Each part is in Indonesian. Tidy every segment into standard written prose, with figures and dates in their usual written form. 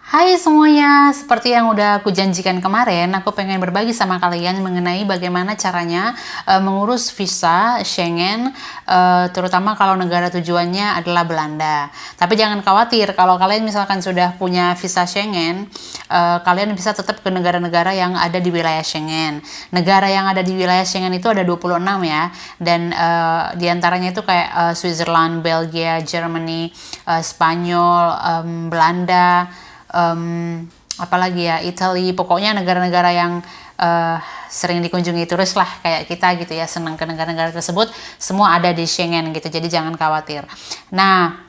Hai semuanya, seperti yang udah aku janjikan kemarin, aku pengen berbagi sama kalian mengenai bagaimana caranya mengurus visa Schengen, terutama kalau negara tujuannya adalah Belanda. Tapi jangan khawatir, kalau kalian misalkan sudah punya visa Schengen, kalian bisa tetap ke negara-negara yang ada di wilayah Schengen. Negara yang ada di wilayah Schengen itu ada 26 ya, dan diantaranya itu kayak Switzerland, Belgia, Germany, Spanyol, Belanda, apalagi ya, Italy, pokoknya negara-negara yang sering dikunjungi turis lah kayak kita gitu ya, senang ke negara-negara tersebut, semua ada di Schengen gitu, jadi jangan khawatir. Nah,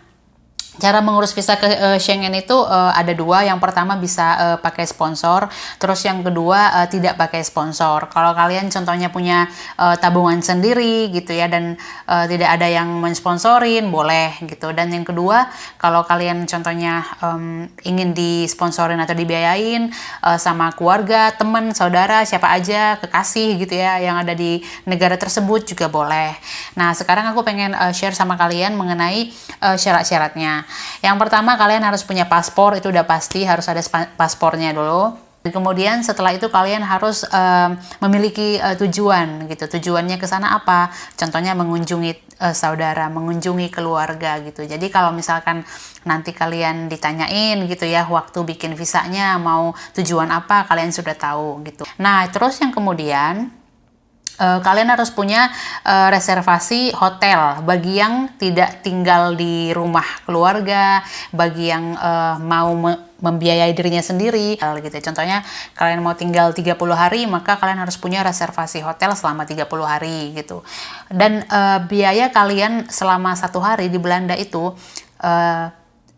cara mengurus visa ke Schengen itu ada dua. Yang pertama bisa pakai sponsor, terus yang kedua tidak pakai sponsor. Kalau kalian contohnya punya tabungan sendiri gitu ya, dan tidak ada yang mensponsorin, boleh gitu. Dan yang kedua, kalau kalian contohnya ingin disponsorin atau dibiayain sama keluarga, teman, saudara, siapa aja, kekasih gitu ya, yang ada di negara tersebut juga boleh. Nah, sekarang aku pengen share sama kalian mengenai syarat-syaratnya. Yang pertama, kalian harus punya paspor, itu udah pasti harus ada paspornya dulu. Kemudian setelah itu kalian harus memiliki tujuan gitu. Tujuannya ke sana apa? Contohnya mengunjungi saudara, mengunjungi keluarga gitu. Jadi kalau misalkan nanti kalian ditanyain gitu ya, waktu bikin visanya mau tujuan apa, kalian sudah tahu gitu. Nah, terus yang kemudian kalian harus punya reservasi hotel bagi yang tidak tinggal di rumah keluarga, bagi yang mau membiayai dirinya sendiri gitu. Contohnya kalian mau tinggal 30 hari, maka kalian harus punya reservasi hotel selama 30 hari gitu. Dan biaya kalian selama 1 hari di Belanda itu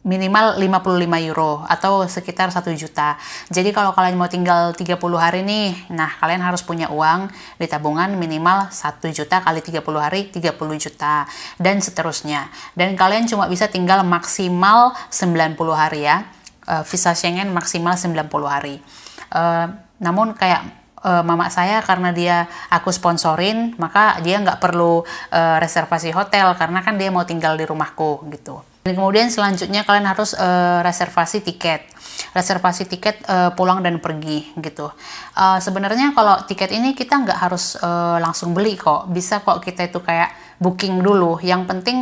minimal 55 euro atau sekitar 1 juta. Jadi kalau kalian mau tinggal 30 hari nih, nah kalian harus punya uang di tabungan minimal 1 juta kali 30 hari, 30 juta dan seterusnya. Dan kalian cuma bisa tinggal maksimal 90 hari ya. Visa Schengen maksimal 90 hari. Namun kayak mama saya, karena aku sponsorin, maka dia nggak perlu reservasi hotel karena kan dia mau tinggal di rumahku gitu. Dan kemudian selanjutnya kalian harus reservasi tiket pulang dan pergi gitu. Sebenarnya kalau tiket ini kita nggak harus langsung beli kok, bisa kok kita itu kayak booking dulu. Yang penting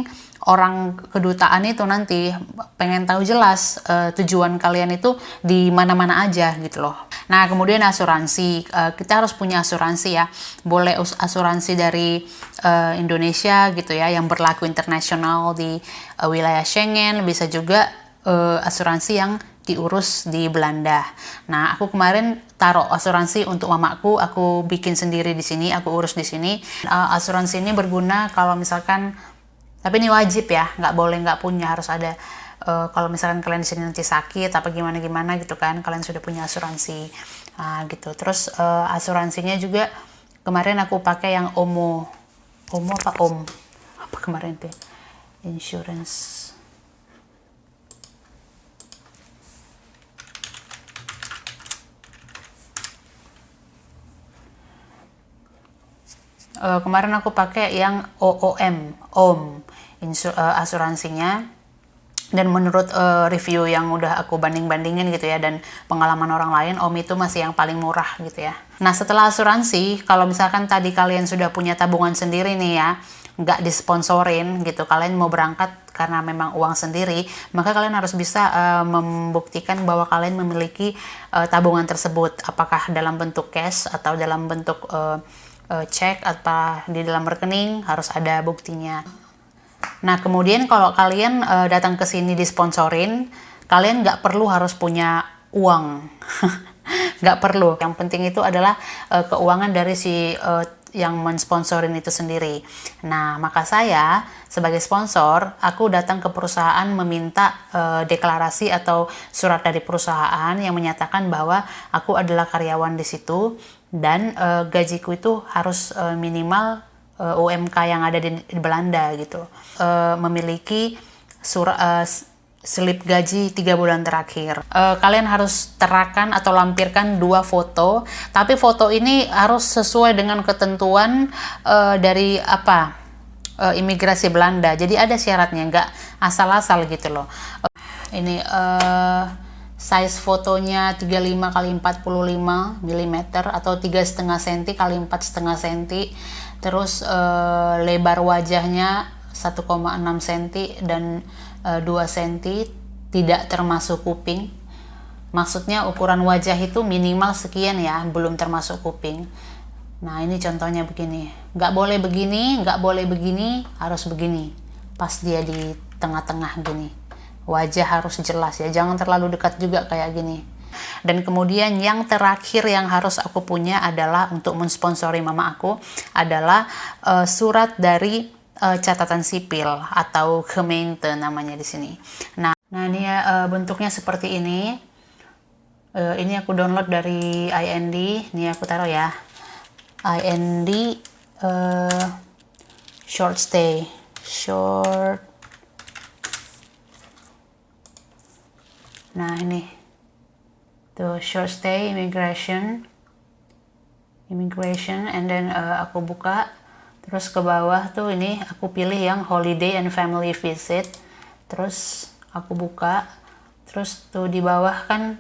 orang kedutaan itu nanti pengen tahu jelas tujuan kalian itu di mana-mana aja gitu loh. Nah, kemudian asuransi, kita harus punya asuransi ya. Boleh asuransi dari Indonesia gitu ya, yang berlaku internasional di wilayah Schengen, bisa juga asuransi yang diurus di Belanda. Nah, aku kemarin taruh asuransi untuk mamaku, aku bikin sendiri di sini, aku urus di sini. Asuransi ini berguna kalau misalkan, tapi ini wajib ya, nggak boleh nggak punya, harus ada. Kalau misalkan kalian di sini nanti sakit apa gimana gitu kan, kalian sudah punya asuransi gitu. Terus asuransinya juga kemarin aku pakai yang OMO apa kemarin tuh, insurance. Kemarin aku pakai yang OM asuransinya. Dan menurut review yang udah aku banding-bandingin gitu ya, dan pengalaman orang lain, OM itu masih yang paling murah gitu ya. Nah, setelah asuransi, kalau misalkan tadi kalian sudah punya tabungan sendiri nih ya, nggak disponsorin gitu, kalian mau berangkat karena memang uang sendiri, maka kalian harus bisa membuktikan bahwa kalian memiliki tabungan tersebut, apakah dalam bentuk cash atau dalam bentuk cek atau di dalam rekening, harus ada buktinya. Nah, kemudian kalau kalian datang ke sini disponsorin, kalian nggak perlu harus punya uang. Nggak perlu. Yang penting itu adalah keuangan dari si yang mensponsorin itu sendiri. Nah, maka saya sebagai sponsor, aku datang ke perusahaan meminta deklarasi atau surat dari perusahaan yang menyatakan bahwa aku adalah karyawan di situ, dan gajiku itu harus minimal UMK yang ada di Belanda gitu, memiliki slip gaji 3 bulan terakhir. Kalian harus terakan atau lampirkan 2 foto, tapi foto ini harus sesuai dengan ketentuan dari imigrasi Belanda. Jadi ada syaratnya, nggak asal-asal gitu loh. Ini size fotonya 35 kali 45 mm atau 3,5 cm kali 4,5 cm. Terus lebar wajahnya 1,6 cm dan 2 cm, tidak termasuk kuping. Maksudnya ukuran wajah itu minimal sekian ya, belum termasuk kuping. Nah ini contohnya begini, nggak boleh begini, nggak boleh begini, harus begini. Pas dia di tengah-tengah gini, wajah harus jelas ya, jangan terlalu dekat juga kayak gini. Dan kemudian yang terakhir yang harus aku punya adalah untuk mensponsori mama aku adalah surat dari catatan sipil atau gemeente namanya di sini. Nah ini ya, bentuknya seperti ini. Ini aku download dari IND, ini aku taruh ya, IND short stay, nah ini tuh short stay immigration, and then aku buka, terus ke bawah tuh ini aku pilih yang holiday and family visit, terus aku buka, terus tuh di bawah kan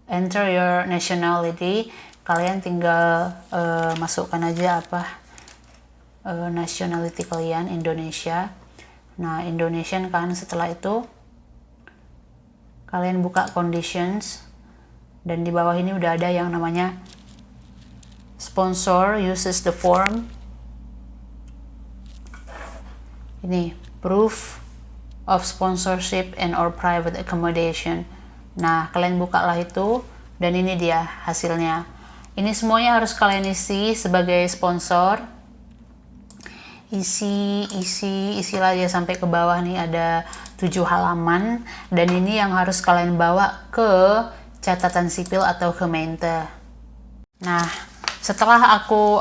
enter your nationality, kalian tinggal masukkan aja apa nationality kalian, Indonesia. Nah Indonesian kan, setelah itu kalian buka conditions, dan di bawah ini udah ada yang namanya sponsor uses the form, ini proof of sponsorship and or private accommodation. Nah kalian bukalah itu, dan ini dia hasilnya. Ini semuanya harus kalian isi sebagai sponsor. Isilah dia sampai ke bawah nih, ada 7 halaman, dan ini yang harus kalian bawa ke catatan sipil atau gemeente. Nah setelah aku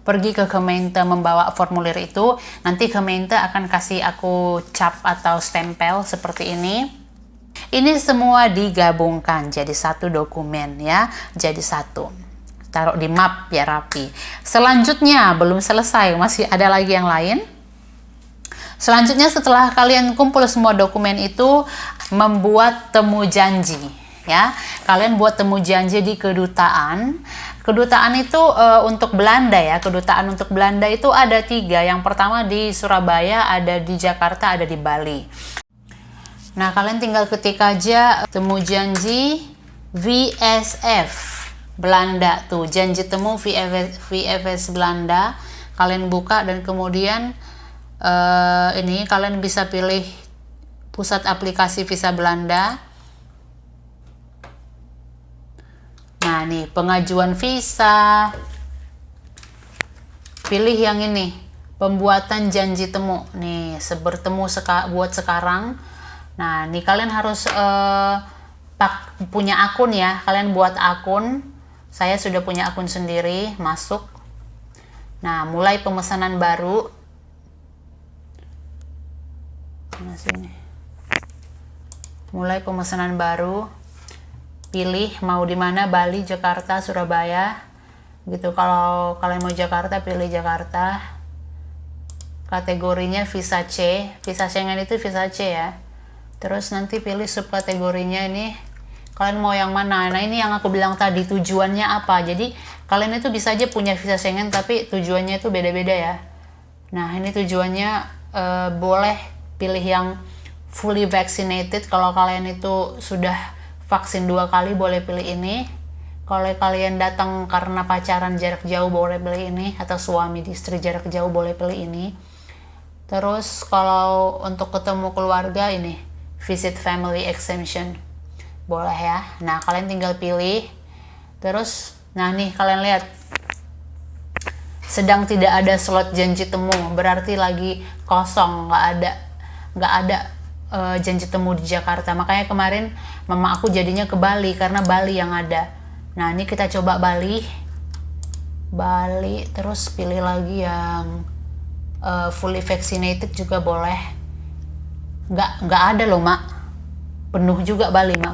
pergi ke gemeente membawa formulir itu, nanti gemeente akan kasih aku cap atau stempel seperti ini. Ini semua digabungkan jadi satu dokumen ya, jadi satu. Taruh di map ya rapi. Selanjutnya belum selesai, masih ada lagi yang lain. Selanjutnya setelah kalian kumpul semua dokumen itu, membuat temu janji ya. Kalian buat temu janji di kedutaan. Kedutaan itu untuk Belanda ya, kedutaan untuk Belanda itu ada 3. Yang pertama di Surabaya, ada di Jakarta, ada di Bali. Nah kalian tinggal ketik aja temu janji VSF Belanda, tuh janji temu VFS Belanda. Kalian buka, dan kemudian ini kalian bisa pilih pusat aplikasi visa Belanda. Nah nih pengajuan visa, pilih yang ini pembuatan janji temu nih, bertemu buat sekarang. Nah nih kalian harus punya akun ya, kalian buat akun. Saya sudah punya akun sendiri, masuk. Nah mulai pemesanan baru. Nah, sini. Mulai pemesanan baru, pilih mau di mana, Bali, Jakarta, Surabaya gitu. Kalau kalian mau Jakarta, pilih Jakarta. Kategorinya visa C, visa Schengen itu visa C ya. Terus nanti pilih subkategorinya ini, kalian mau yang mana. Nah ini yang aku bilang tadi, tujuannya apa. Jadi kalian itu bisa aja punya visa Schengen tapi tujuannya itu beda-beda ya. Nah ini tujuannya boleh pilih yang fully vaccinated. Kalau kalian itu sudah vaksin 2 kali boleh pilih ini. Kalau kalian datang karena pacaran jarak jauh boleh pilih ini, atau suami istri jarak jauh boleh pilih ini. Terus kalau untuk ketemu keluarga ini visit family exemption boleh ya. Nah kalian tinggal pilih. Terus nah nih kalian lihat sedang tidak ada slot janji temu, berarti lagi kosong, nggak ada janji temu di Jakarta. Makanya kemarin mama aku jadinya ke Bali karena Bali yang ada. Nah ini kita coba Bali, terus pilih lagi yang fully vaccinated juga boleh. Nggak ada loh mak, penuh juga Bali mak,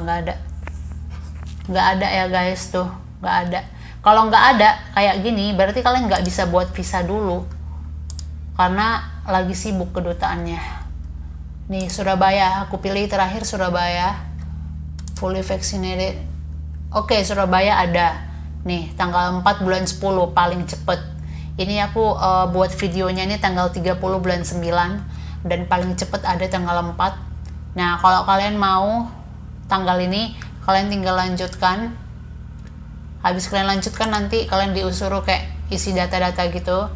nggak ada ya guys, tuh nggak ada. Kalau nggak ada kayak gini berarti kalian nggak bisa buat visa dulu karena lagi sibuk kedutaannya. Nih Surabaya, aku pilih terakhir Surabaya, fully vaccinated. Oke, Surabaya ada. Nih, tanggal 4 bulan 10 paling cepet. Ini aku buat videonya ini tanggal 30 bulan 9 dan paling cepet ada tanggal 4. Nah, kalau kalian mau tanggal ini, kalian tinggal lanjutkan. Habis kalian lanjutkan nanti kalian diusuruh kayak isi data-data gitu.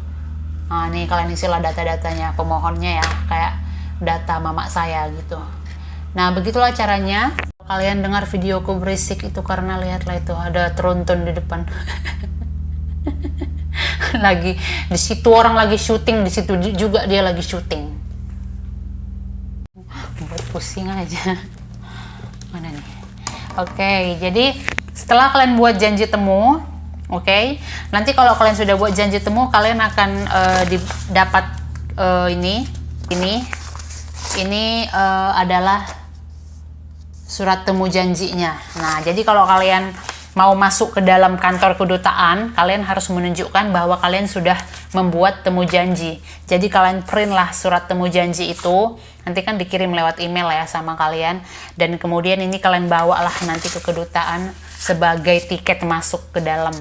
Nah, nih kalian isilah data-datanya pemohonnya ya, kayak data mama saya gitu. Nah, begitulah caranya. Kalian dengar videoku berisik itu karena lihatlah itu ada tronton di depan. Lagi di situ orang lagi syuting, di situ juga dia lagi syuting. Buat pusing aja. Mana nih? Oke, jadi setelah kalian buat janji temu, oke, nanti kalau kalian sudah buat janji temu, kalian akan dapat ini adalah surat temu janjinya. Nah, jadi kalau kalian mau masuk ke dalam kantor kedutaan, kalian harus menunjukkan bahwa kalian sudah membuat temu janji. Jadi kalian print lah surat temu janji itu, nanti kan dikirim lewat email ya sama kalian, dan kemudian ini kalian bawa lah nanti ke kedutaan sebagai tiket masuk ke dalam